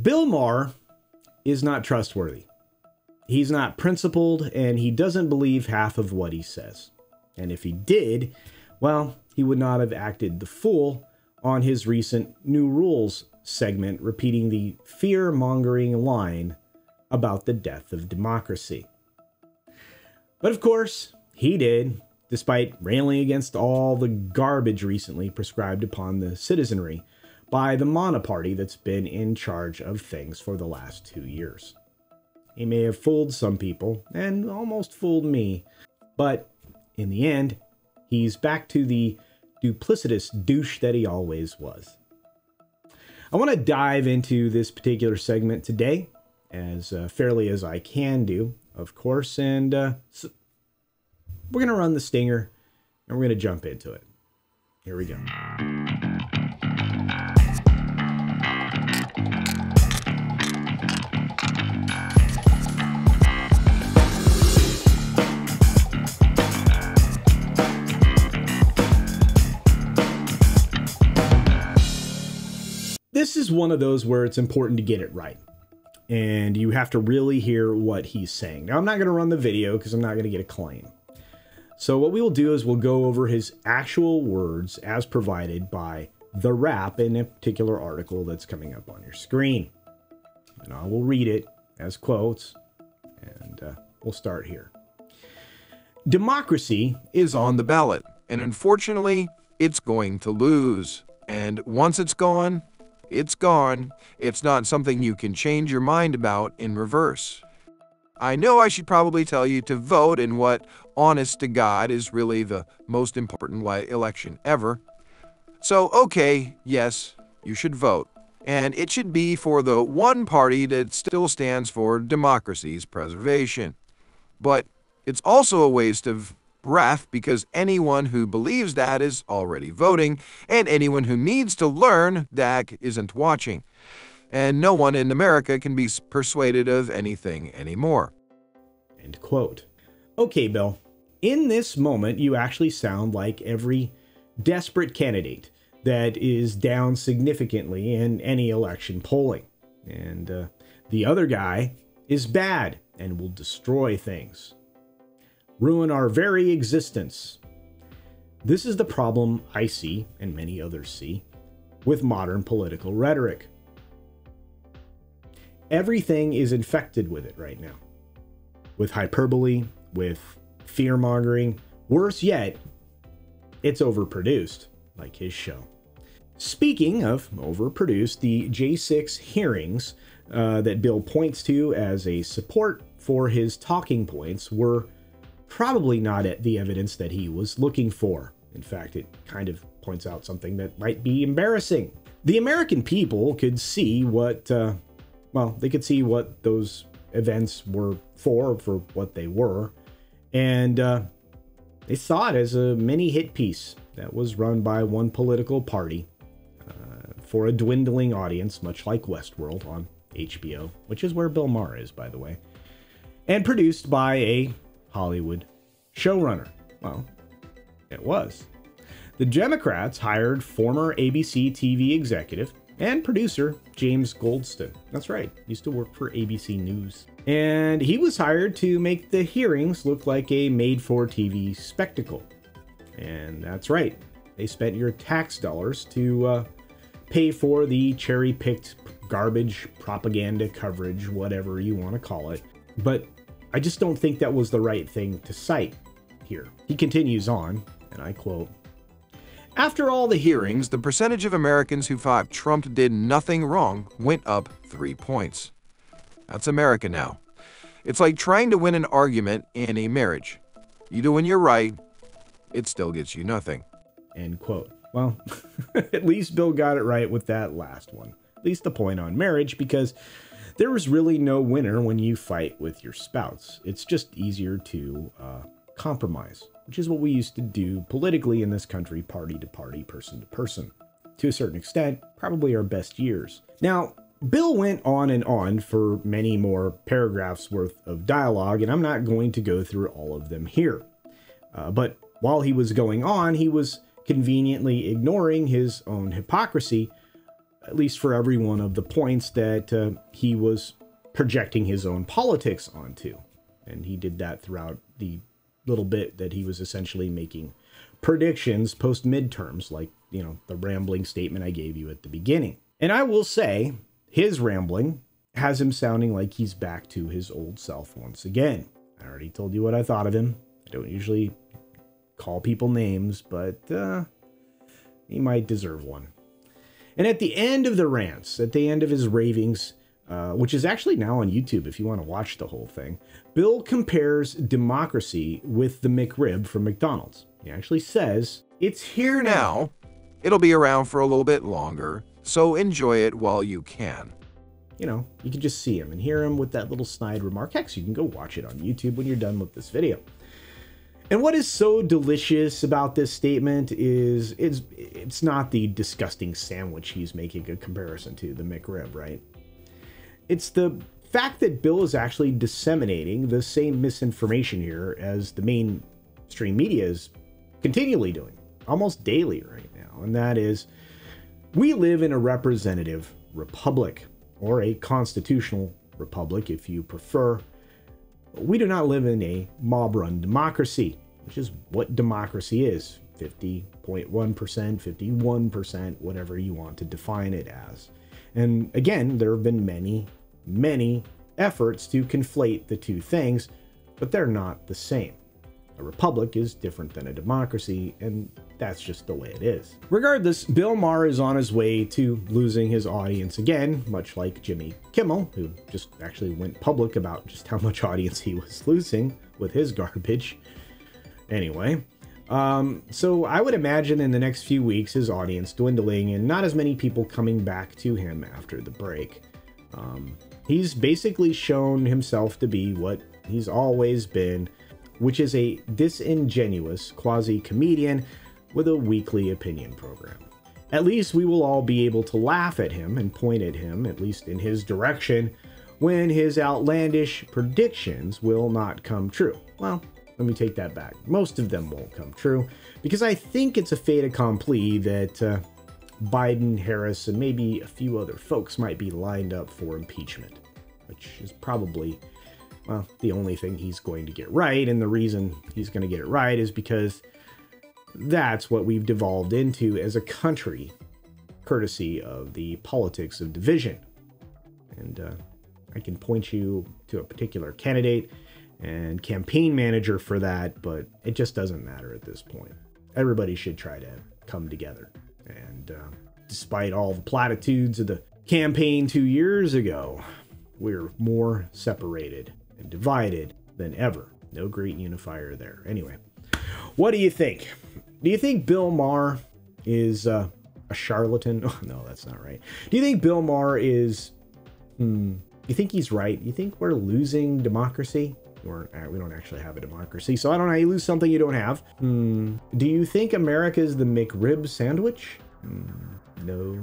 Bill Maher is not trustworthy. He's not principled, and he doesn't believe half of what he says. And if he did, well, he would not have acted the fool on his recent New Rules segment, repeating the fear-mongering line about the death of democracy. But of course, he did, despite railing against all the garbage recently prescribed upon the citizenry by the monoparty that's been in charge of things for the last 2 years. He may have fooled some people, and almost fooled me, but in the end, he's back to the duplicitous douche that he always was. I want to dive into this particular segment today, as fairly as I can do, of course, and so we're going to run the stinger, and we're going to jump into it. Here we go. This is one of those where it's important to get it right. And you have to really hear what he's saying. Now, I'm not going to run the video because I'm not going to get a claim. So what we will do is we'll go over his actual words as provided by The Wrap in a particular article that's coming up on your screen. And I will read it as quotes, and we'll start here. Democracy is on the ballot, and unfortunately, it's going to lose. And once it's gone, it's gone. It's not something you can change your mind about in reverse. I know I should probably tell you to vote in what, honest to God, is really the most important election ever. So, okay, yes, you should vote. And it should be for the one party that still stands for democracy's preservation. But it's also a waste of breath because anyone who believes that is already voting, and anyone who needs to learn that isn't watching. And no one in America can be persuaded of anything anymore. End quote. Okay, Bill. In this moment, you actually sound like every desperate candidate that is down significantly in any election polling. And the other guy is bad and will destroy things. Ruin our very existence. This is the problem I see, and many others see, with modern political rhetoric. Everything is infected with it right now. With hyperbole, with fear-mongering. Worse yet, it's overproduced, like his show. Speaking of overproduced, the J6 hearings that Bill points to as a support for his talking points were probably not the evidence that he was looking for. In fact, it kind of points out something that might be embarrassing. The American people could see what, they could see what those events were for what they were, and they saw it as a mini hit piece that was run by one political party for a dwindling audience, much like Westworld on HBO, which is where Bill Maher is, by the way, and produced by a Hollywood showrunner. Well, it was. The Democrats hired former ABC TV executive and producer James Goldston. That's right, used to work for ABC News. And he was hired to make the hearings look like a made-for-TV spectacle. And that's right, they spent your tax dollars to pay for the cherry-picked garbage propaganda coverage, whatever you want to call it. But I just don't think that was the right thing to cite here. He continues on, and I quote, "After all the hearings, the percentage of Americans who thought Trump did nothing wrong went up 3 points. That's America now. It's like trying to win an argument in a marriage. Even when you're right, it still gets you nothing." End quote. Well, at least Bill got it right with that last one. At least the point on marriage, because there is really no winner when you fight with your spouse. It's just easier to compromise, which is what we used to do politically in this country, party to party, person to person. To a certain extent, probably our best years. Now, Bill went on and on for many more paragraphs worth of dialogue, and I'm not going to go through all of them here. But while he was going on, he was conveniently ignoring his own hypocrisy at least for every one of the points that he was projecting his own politics onto. And he did that throughout the little bit that he was essentially making predictions post midterms, like, you know, the rambling statement I gave you at the beginning. And I will say, his rambling has him sounding like he's back to his old self once again. I already told you what I thought of him. I don't usually call people names, but he might deserve one. And at the end of the rants, at the end of his ravings, which is actually now on YouTube if you want to watch the whole thing, Bill compares democracy with the McRib from McDonald's. He actually says, "It's here now. It'll be around for a little bit longer, so enjoy it while you can." You know, you can just see him and hear him with that little snide remark. Heck, you can go watch it on YouTube when you're done with this video. And what is so delicious about this statement is it's not the disgusting sandwich he's making a comparison to, the McRib, right? It's the fact that Bill is actually disseminating the same misinformation here as the mainstream media is continually doing, almost daily right now. And that is, we live in a representative republic, or a constitutional republic if you prefer. We do not live in a mob-run democracy, which is what democracy is. 50.1%, 51%, whatever you want to define it as. And again, there have been many efforts to conflate the two things, but they're not the same. A republic is different than a democracy, and that's just the way it is. Regardless, Bill Maher is on his way to losing his audience again, much like Jimmy Kimmel, who just actually went public about just how much audience he was losing with his garbage. Anyway, so I would imagine in the next few weeks his audience dwindling and not as many people coming back to him after the break. He's basically shown himself to be what he's always been, which is a disingenuous quasi-comedian with a weekly opinion program. At least we will all be able to laugh at him and point at him, at least in his direction, when his outlandish predictions will not come true. Well, let me take that back. Most of them won't come true, because I think it's a fait accompli that Biden, Harris, and maybe a few other folks might be lined up for impeachment, which is probably, well, the only thing he's going to get right. And the reason he's going to get it right is because that's what we've devolved into as a country, courtesy of the politics of division. And I can point you to a particular candidate and campaign manager for that, but it just doesn't matter at this point. Everybody should try to come together. And despite all the platitudes of the campaign 2 years ago, we're more separated and divided than ever. No great unifier there. Anyway, what do you think? Do you think Bill Maher is a charlatan? Oh, no, that's not right. Do you think Bill Maher is... you think he's right? You think we're losing democracy? We don't actually have a democracy, so I don't know how you lose something you don't have. Do you think America is the McRib sandwich? No.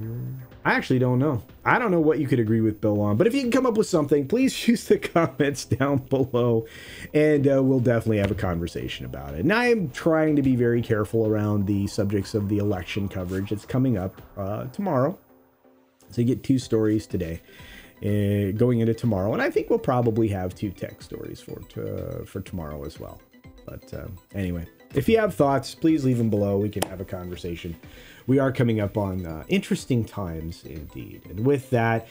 I actually don't know. I don't know what you could agree with Bill on, but if you can come up with something, please use the comments down below, and we'll definitely have a conversation about it. And I am trying to be very careful around the subjects of the election coverage. It's coming up tomorrow, so you get 2 stories today. Going into tomorrow, and I think we'll probably have 2 tech stories for tomorrow as well. But anyway, if you have thoughts, please leave them below. We can have a conversation. We are coming up on interesting times indeed. And with that,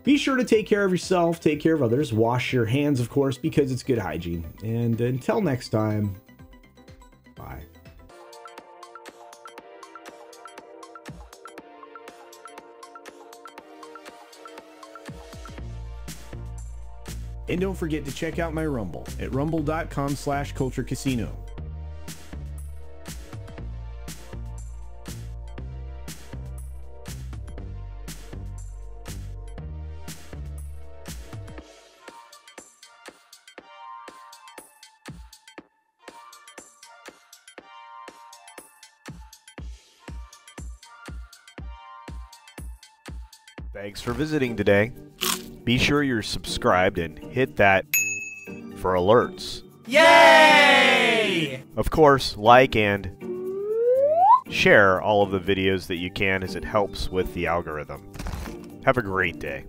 be sure to take care of yourself, take care of others, wash your hands, of course, because it's good hygiene. And until next time, bye. And don't forget to check out my Rumble at rumble.com/CultureCasino. Thanks for visiting today. Be sure you're subscribed and hit that for alerts. Yay! Of course, like and share all of the videos that you can, as it helps with the algorithm. Have a great day.